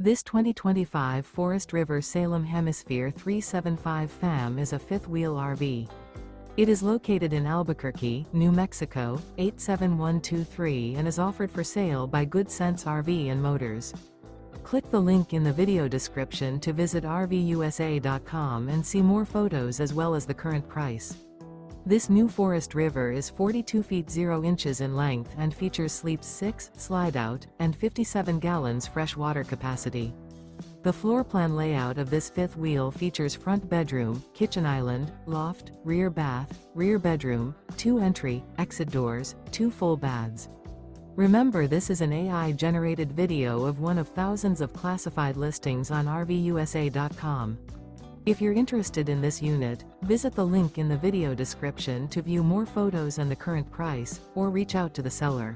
This 2025 Forest River Salem Hemisphere 375 FAM is a fifth-wheel RV. It is located in Albuquerque, New Mexico, 87123 and is offered for sale by Good Sense RV and Motors. Click the link in the video description to visit RVUSA.com and see more photos as well as the current price. This new Forest River is 42 feet 0 inches in length and features sleeps 6, Slideout, and 57 gallons fresh water capacity. The floor plan layout of this fifth wheel features front bedroom, kitchen island, loft, rear bath, rear bedroom, 2 entry, exit doors, 2 full baths. Remember, this is an AI-generated video of one of thousands of classified listings on RVUSA.com. If you're interested in this unit, visit the link in the video description to view more photos and the current price, or reach out to the seller.